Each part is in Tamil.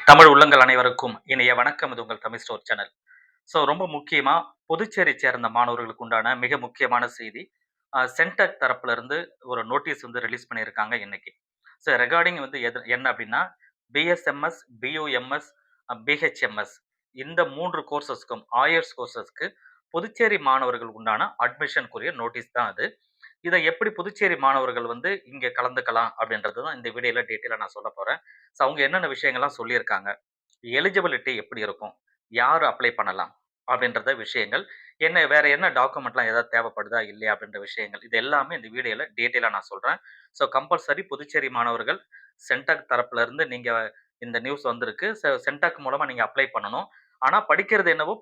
தமிழ் உள்ளங்கள் அனைவருக்கும் இனிய வணக்கம். இது உங்கள் தமிழ் ஸ்டோர் சேனல். ரொம்ப முக்கியமா புதுச்சேரி சேர்ந்த மாணவர்களுக்கு உண்டான மிக முக்கியமான செய்தி. சென்டாக் தரப்புல இருந்து ஒரு நோட்டீஸ் வந்து ரிலீஸ் பண்ணியிருக்காங்க இன்னைக்கு. ரிகார்டிங் வந்து என்ன அப்படின்னா, பிஎஸ்எம்எஸ், பியூஎம்எஸ், பிஹெச்எம்எஸ் இந்த 3 கோர்சஸ்க்கும் ஆயர்ஸ் கோர்சஸ்க்கு புதுச்சேரி மாணவர்கள் உண்டான அட்மிஷனுக்குரிய நோட்டீஸ் தான் அது. இத எப்படி புதுச்சேரி மாணவர்கள் வந்து இங்க கலந்துக்கலாம் அப்படின்றது தான் இந்த வீடியோல டீட்டெயிலா நான் சொல்லப் போறேன். அவங்க என்னென்ன விஷயங்கள்லாம் சொல்லியிருக்காங்க. எலிஜிபிலிட்டி எப்படி இருக்கும்? யார் அப்ளை பண்ணலாம்? அப்படின்றத விஷயங்கள். வேற என்ன டாக்குமெண்ட்லாம் ஏதாவது தேவைப்படுதா? இல்லையா? அப்படின்ற விஷயங்கள். இது எல்லாமே இந்த வீடியோல டீட்டெயிலா நான் சொல்றேன். கம்பல்சரி புதுச்சேரி மாணவர்கள் சென்டாக் தரப்புல இருந்து நீங்க இந்த நியூஸ் வந்திருக்கு. சென்டாக் மூலமா நீங்க அப்ளை பண்ணணும். ஆனா படிக்கிறது என்னவோ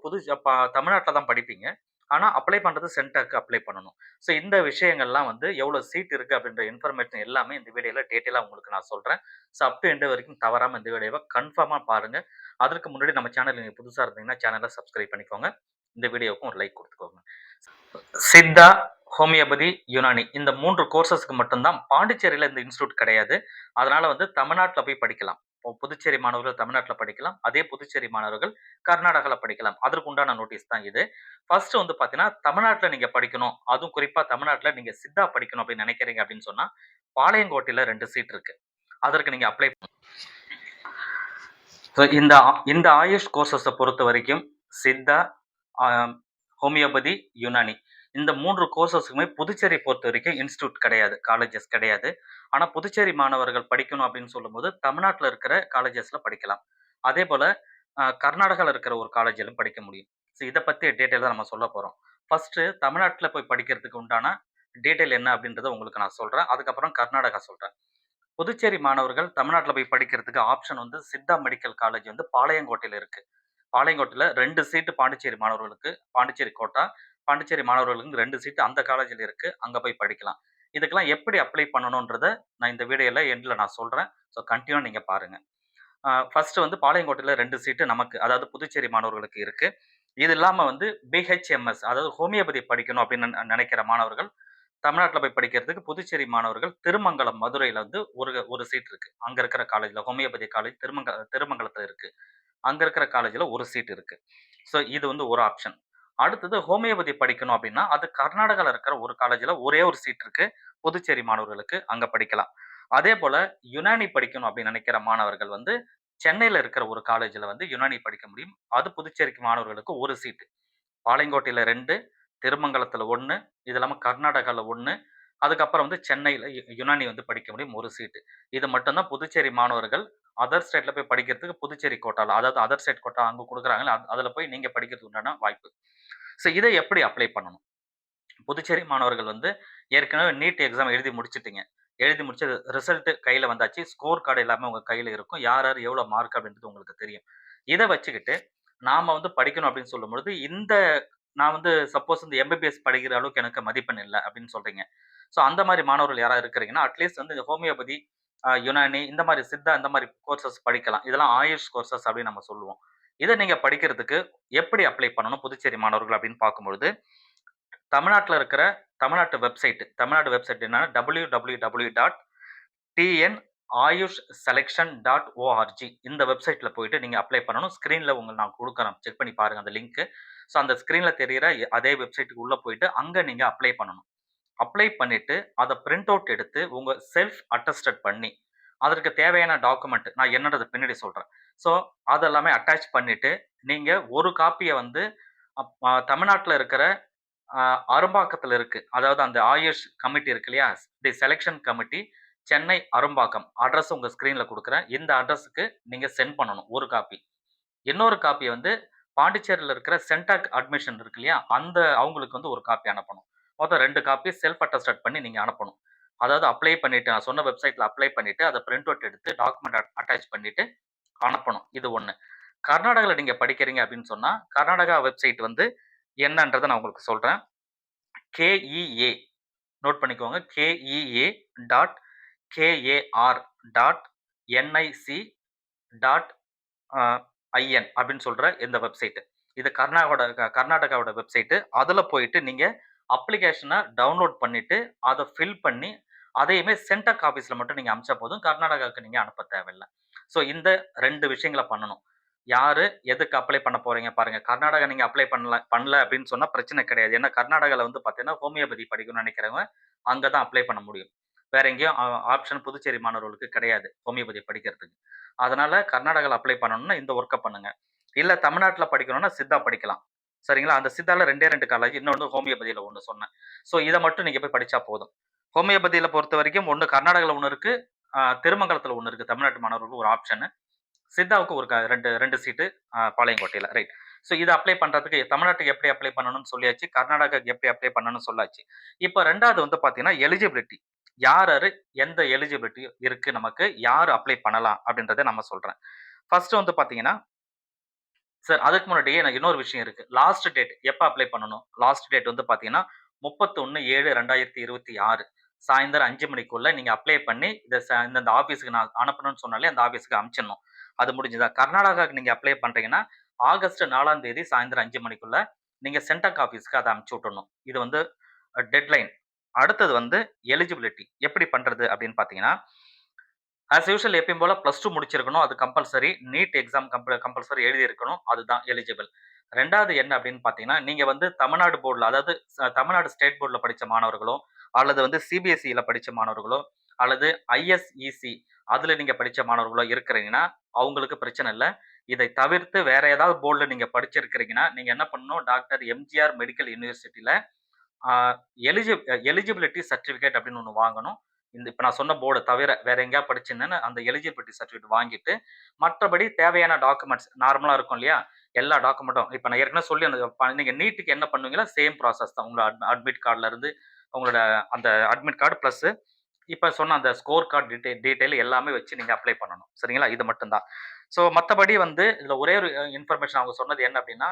தமிழ்நாட்ல தான் படிப்பீங்க. ஆனா அப்ளை பண்றது சென்டாக்க்கு அப்ளை பண்ணணும். இந்த விஷயங்கள்லாம் வந்து எவ்வளோ சீட் இருக்கு அப்படின்ற இன்ஃபர்மேஷன் எல்லாமே இந்த வீடியோல டீட்டெயிலா உங்களுக்கு நான் சொல்றேன். அப் டூ எண்ட் வரைக்கும் தவறாம இந்த வீடியோவ கன்ஃபார்மா பாருங்க. அதற்கு முன்னாடி நம்ம சேனல் நீங்க புதுசா இருந்தீங்கன்னா சேனல சப்ஸ்கிரைப் பண்ணிக்கோங்க. இந்த வீடியோவுக்கும் ஒரு லைக் குடுத்துக்கோங்க. சித்தா, ஹோமியோபதி, யுனானி இந்த 3 கோர்சஸ்க்கு மட்டும் தான். பாண்டிச்சேரியில இந்த இன்ஸ்டிடியூட் கிடையாது. அதனால வந்து தமிழ்நாட்ல போய் படிக்கலாம். புதுச்சேரி மாணவர்கள் தமிழ்நாட்ல படிக்கலாம். அதே புதுச்சேரி மாணவர்கள் கர்நாடகால படிக்கலாம். அதற்கு உண்டான நோட்டீஸ் தான் இது. ஃபர்ஸ்ட் வந்து பார்த்தீங்கன்னா, தமிழ்நாட்ல நீங்க படிக்கணும். அதுவும் குறிப்பா தமிழ்நாட்ல நீங்க சித்தா படிக்கணும் அப்படின்னு நினைக்கிறீங்க அப்படின்னு சொன்னா, பாளையங்கோட்டையில 2 சீட் இருக்கு. அதற்கு நீங்க அப்ளை இந்த இந்த ஆயுஷ் கோர்சஸ பொறுத்தவரைக்கும் சித்தா, அ ஹோமியோபதி, யுனானி இந்த 3 கோர்சஸ்க்குமே புதுச்சேரி பொறுத்தவரைக்கும் இன்ஸ்டிடியூட் கிடையாது. காலேஜஸ் கிடையாது. ஆனா புதுச்சேரி மாணவர்கள் படிக்கணும் அப்படின்னு சொல்லும்போது, தமிழ்நாட்ல இருக்கிற காலேஜஸ்ல படிக்கலாம். அதேபோல கர்நாடகால இருக்கிற ஒரு காலேஜ்லயும் படிக்க முடியும். இத பத்தி டீட்டெயில் தான் நம்ம சொல்லப் போறோம். ஃபர்ஸ்ட்டு தமிழ்நாட்ல போய் படிக்கிறதுக்கு உண்டான டீட்டெயில் என்ன அப்படின்றத உங்களுக்கு நான் சொல்றேன். அதுக்கப்புறம் கர்நாடகா சொல்றேன். புதுச்சேரி மாணவர்கள் தமிழ்நாட்ல போய் படிக்கிறதுக்கு ஆப்ஷன் வந்து சித்தா மெடிக்கல் காலேஜ் வந்து பாளையங்கோட்டையில இருக்கு. பாளையங்கோட்டையில 2 சீட்டு பாண்டிச்சேரி மாணவர்களுக்கு, பாண்டிச்சேரி கோட்டா, பாண்டிச்சேரி மாணவர்களுக்கு 2 சீட்டு அந்த காலேஜ்ல இருக்கு. அங்க போய் படிக்கலாம். இதுக்கெல்லாம் எப்படி அப்ளை பண்ணணும்ன்றத நான் இந்த வீடியோல எண்ட்ல நான் சொல்றேன். கன்டினியூவா நீங்க பாருங்க. ஃபர்ஸ்ட் வந்து பாளையங்கோட்டையில 2 சீட்டு நமக்கு, அதாவது புதுச்சேரி மாணவர்களுக்கு இருக்கு. இது இல்லாம வந்து பிஹெச்எம்எஸ் அதாவது ஹோமியோபதி படிக்கணும் அப்படின்னு நினைக்கிற மாணவர்கள் தமிழ்நாட்ல போய் படிக்கிறதுக்கு புதுச்சேரி மாணவர்கள் திருமங்கலம், மதுரையில வந்து ஒரு சீட் இருக்கு. அங்க இருக்கிற காலேஜ்ல ஹோமியோபதி காலேஜ் திருமங்கலத்துல இருக்கு. அங்க இருக்கிற காலேஜ்ல ஒரு சீட் இருக்கு. இது வந்து ஒரு ஆப்ஷன். அடுத்தது ஹோமியோபதி படிக்கணும் அப்படின்னா, அது கர்நாடகால இருக்கிற ஒரு காலேஜ்ல ஒரே ஒரு சீட் இருக்கு. புதுச்சேரி மாணவர்களுக்கு அங்க படிக்கலாம். அதேபோல யுனானி படிக்கணும் அப்படின்னு நினைக்கிற மாணவர்கள் வந்து சென்னையில இருக்கிற ஒரு காலேஜ்ல வந்து யுனானி படிக்க முடியும். அது புதுச்சேரிக்கு மாணவர்களுக்கு ஒரு சீட்டு. பாளையங்கோட்டையில 2, திருமங்கலத்துல 1, இது இல்லாம கர்நாடகால 1, அதுக்கப்புறம் வந்து சென்னையில யுனானி வந்து படிக்க முடியும் ஒரு சீட்டு. இது மட்டும் தான் புதுச்சேரி மாணவர்கள் அதர் ஸ்டேட்ல போய் படிக்கிறதுக்கு புதுச்சேரி கோட்டால, அதாவது அதர் ஸ்டேட் கோட்டா அங்க குடுக்குறாங்கல்ல, அதுல போய் நீங்க படிக்கிறதுக்கு உண்டான வாய்ப்பு. இத எப்படி அப்ளை பண்ணணும்? புதுச்சேரி மாணவர்கள் வந்து ஏற்கனவே நீட் எக்ஸாம் எழுதி முடிச்சுட்டீங்க. எழுதி முடிச்சு ரிசல்ட் கையில வந்தாச்சு. ஸ்கோர் கார்டு எல்லாமே உங்க கையில இருக்கும். யார் யார் எவ்வளோ மார்க் அப்படின்றது உங்களுக்கு தெரியும். இத வச்சுக்கிட்டு நாம வந்து படிக்கணும் அப்படின்னு சொல்லும்பொழுது, நான் வந்து சப்போஸ் வந்து எம்பிபிஎஸ் படிக்கிற அளவுக்கு எனக்கு மதிப்பெண் இல்ல அப்படின்னு சொல்றீங்க. அந்த மாரி மாணவர்கள் யாராவது இருக்கிறீங்கன்னா, அட்லீஸ்ட் வந்து இந்த ஹோமியோபதி, யுனானி இந்த மாரி சித்தா இந்த மாரி கோர்சஸ் படிக்கலாம். இதெல்லாம் ஆயுஷ் கோர்சஸ் அப்படின்னு நம்ம சொல்லுவோம். இத நீங்க படிக்கிறதுக்கு எப்படி அப்ளை பண்ணணும் புதுச்சேரி மாணவர்கள் அப்படின்னு பார்க்கும்பொழுது, தமிழ்நாட்டுல இருக்கிற தமிழ்நாடு வெப்சைட் என்னன்னா www.tnayushselection.org இந்த வெப்சைட்ல போயிட்டு நீங்க அப்ளை பண்ணணும். ஸ்கிரீன்ல நான் குடுக்குறேன். செக் பண்ணி பாருங்க அந்த லிங்க். அந்த ஸ்கிரீன்ல தெரியிற அதே வெப்சைட்க்கு உள்ள போயிட்டு அங்க நீங்க அப்ளை பண்ணணும். அப்ளை பண்ணிட்டு அத பிரிண்ட் அவுட் எடுத்து உங்க செல்ஃப் அட்டஸ்டட் பண்ணி, அதற்கு தேவையான டாக்குமெண்ட் நான் என்னன்றத பின்னாடி சொல்றேன். ஸோ அதெல்லாமே அட்டாச் பண்ணிட்டு, நீங்க ஒரு காப்பிய வந்து தமிழ்நாட்டுல இருக்கிற அ அரும்பாக்கத்துல இருக்கு. அதாவது அந்த ஆயுஷ் கமிட்டி இருக்கு இல்லையா? The selection committee Chennai Arumbakkam. Address உங்க ஸ்கிரீன்ல குடுக்குறேன். இந்த அட்ரஸ்க்கு நீங்க சென்ட் பண்ணணும். ஒரு காப்பி. இன்னொரு காப்பிய வந்து பாண்டிச்சேரியில இருக்கிற சென்டாக் அட்மிஷன் இருக்கு இல்லையா? அவங்களுக்கு வந்து ஒரு காப்பி அனுப்பணும். மொத்தம் 2 காப்பி செல்ஃப் அட்டஸ்டட் பண்ணி நீங்க அனுப்பணும். அதாவது அப்ளை பண்ணிட்டு நான் சொன்ன வெப்சைட்ல அப்ளை பண்ணிட்டு, அத பிரிண்ட் அவுட் எடுத்து டாக்குமெண்ட் அட்டாச் பண்ணிட்டு அனுப்பணும். இது 1. கர்நாடகால நீங்க படிக்கிறீங்க அப்படின்னு சொன்னா, கர்நாடகா வெப்சைட் வந்து என்னன்றத நான் உங்களுக்கு சொல்றேன். KEA நோட் பண்ணிக்கோங்க. KEA dot KAR dot NIC dot IN அப்படின்னு சொல்ற இந்த வெப்சைட். இது கர்நாடகாவோட வெப்சைட். அதுல போயிட்டு நீங்க அப்ளிகேஷன டவுன்லோட் பண்ணிட்டு, அத ஃபில் பண்ணி, அதையுமே சென்டாக் ஆஃபீஸ்ல மட்டும் நீங்க அனுப்பிச்சா போதும். கர்நாடகாவுக்கு நீங்க அனுப்ப தேவையில்ல. ஸோ இந்த 2 விஷயங்கள பண்ணணும். யாரு எதுக்கு அப்ளை பண்ண போறீங்க பாருங்க. கர்நாடகா நீங்க அப்ளை பண்ணல அப்படின்னு சொன்னா பிரச்சனை கிடையாது. ஏன்னா கர்நாடகால வந்து பார்த்தீங்கன்னா, ஹோமியோபதி படிக்கணும்னு நினைக்கிறவங்க அங்க தான் அப்ளை பண்ண முடியும். வேற எங்கேயும் ஆப்ஷன் புதுச்சேரி மாணவர்களுக்கு கிடையாது. ஹோமியோபதி படிக்கிறதுக்கு. அதனால கர்நாடகால அப்ளை பண்ணணும்னா இந்த வொர்க்க பண்ணுங்க. இல்ல தமிழ்நாட்டுல படிக்கணும்னா சித்தா படிக்கலாம். சரிங்களா? அந்த சித்தால 2டே 2 காலேஜ். இன்னொன்னு ஹோமியோபதியில 1 சொன்னேன். ஸோ இத மட்டும் நீங்க போய் படிச்சா போதும். ஹோமியோபதியில பொறுத்தவரைக்கும் 1 கர்நாடகால 1 இருக்கு. திருமங்கலத்துல 1 இருக்கு. தமிழ்நாட்டு மாணவர்களுக்கு ஒரு ஆப்ஷனு. சித்தாவுக்கு ஒரு 2 சீட்டு பாளையங்கோட்டையில. ரைட். ஸோ இத அப்ளை பண்றதுக்கு தமிழ்நாட்டுக்கு எப்படி அப்ளை பண்ணணும்னு சொல்லியாச்சு. கர்நாடகாக்கு எப்படி அப்ளை பண்ணணும்னு சொல்லாச்சு. இப்ப 2வது வந்து பார்த்தீங்கன்னா, எலிஜிபிலிட்டி. யார் எந்த எலிஜிபிலிட்டி இருக்கு நமக்கு, யார் அப்ளை பண்ணலாம் அப்படின்றத நம்ம சொல்றேன். ஃபர்ஸ்ட் வந்து பார்த்தீங்கன்னா, சார் அதுக்கு முன்னாடி எனக்கு இன்னொரு விஷயம் இருக்கு. லாஸ்ட் டேட் எப்ப அப்ளை பண்ணணும்? லாஸ்ட் டேட் வந்து பார்த்தீங்கன்னா, 31/7/2026 சாயந்தரம் 5 மணிக்குள்ள நீங்க அப்ளை பண்ணி, இத இந்தந்த ஆஃபீஸ்க்கு நான் அனுப்பணும்னு சொன்னாலே அந்த ஆஃபீஸ்க்கு அனுப்பிச்சிடணும். அது முடிஞ்சுதா? கர்நாடகாக்கு நீங்க அப்ளை பண்றீங்கன்னா, ஆகஸ்ட் 4ஆம் தேதி சாயந்தரம் 5 மணிக்குள்ள நீங்க சென்டாக் ஆஃபீஸ்க்கு அத அனுப்பிச்சு விட்டுறணும். இது வந்து டெட்லைன். அடுத்தது வந்து எலிஜிபிலிட்டி. எப்படி பண்றது அப்படின்னு பார்த்தீங்கன்னா, ஆஸ் யூசுவல் எப்பயும் போல +2 முடிச்சிருக்கணும். அது கம்பல்சரி. நீட் எக்ஸாம் கம்பல்சரி எழுதியிருக்கணும். அதுதான் எலிஜிபிள். 2வது என்ன அப்படின்னு பார்த்தீங்கன்னா, நீங்க வந்து தமிழ்நாடு போர்ட்ல அதாவது தமிழ்நாடு ஸ்டேட் போர்ட்ல படிச்ச மாணவர்களோ, அல்லது வந்து சிபிஎஸ்இல படிச்ச மாணவர்களோ, அல்லது ஐஎஸ்இசி அதுல நீங்க படிச்ச மாணவர்களோ இருக்கிறீங்கன்னா, அவங்களுக்கு பிரச்சனை இல்ல. இதை தவிர்த்து வேற ஏதாவது போர்ட்ல நீங்க படிச்சிருக்கிறீங்கன்னா, நீங்க என்ன பண்ணணும், டாக்டர் எம்ஜிஆர் மெடிக்கல் யூனிவர்சிட்டில ஆ எலிஜிபிலிட்டி சர்டிஃபிகேட் அப்படின்னு ஒண்ணு வாங்கணும். இப்ப நான் சொன்ன போர்ட தவிர வேற எங்கேயாவது படிச்சிருந்தேன்னா, அந்த எலிஜிபிலிட்டி சர்டிஃபிகேட் வாங்கிட்டு, மற்றபடி தேவையான டாக்குமெண்ட்ஸ் நார்மலா இருக்கும் இல்லையா? எல்லா டாக்குமெண்ட்டும் இப்ப நான் ஏற்கனவே சொல்லி நீங்க நீட்க்கு என்ன பண்ணுவீங்களோ சேம் ப்ராசஸ் தான். உங்களோட அட்மிட் கார்ட்ல இருந்து உங்களோட அந்த அட்மிட் கார்டு பிளஸ் இப்ப சொன்ன அந்த ஸ்கோர் கார்ட் டீட்டெயில் எல்லாமே வச்சு நீங்க அப்ளை பண்ணணும். சரிங்களா? இது மட்டும் தான். ஸோ மத்தபடி வந்து இதுல ஒரே ஒரு இன்ஃபர்மேஷன் அவங்க சொன்னது என்ன அப்டின்னா,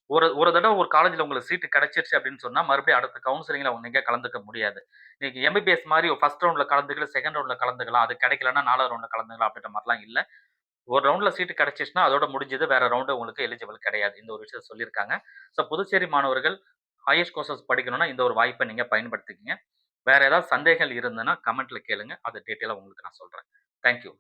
ஒரு ஒரு தடவ ஒரு காலேஜ்ல உங்களுக்கு சீட் கிடைச்சிருச்சு அப்படின்னு சொன்னா, மறுபடியும் அடுத்த கவுன்சிலிங்ல நீங்க கலந்துக்க முடியாது. நீங்க எம்பிபிஎஸ் மாரி ஃபர்ஸ்ட் ரவுண்ட்ல கலந்துக்கிட்டு, செகண்ட் ரவுண்ட்ல கலந்துக்கலாம். அது கிடைக்கலன்னா 4வது ரவுண்ட்ல கலந்துக்கலாம் அப்படின்ற மாரிலாம் இல்ல. ஒரு ரவுண்ட்ல சீட் கிடைச்சிருச்சுன்னா, அதோட முடிஞ்சது. வேற ரவுண்ட் உங்களுக்கு எலிஜிபிள் கிடையாது. இந்த ஒரு விஷயத்த சொல்லியிருக்காங்க. ஸோ புதுச்சேரி மாணவர்கள் ஹையர் கோர்சஸ் படிக்கணும்னா, இந்த ஒரு வாய்ப்ப நீங்க பயன்படுத்திக்கங்க. வேற ஏதாவது சந்தேகங்கள் இருந்ததுன்னா, கமெண்ட்ல கேளுங்க. அத டீட்டெயிலா உங்களுக்கு நான் சொல்றேன். Thank you.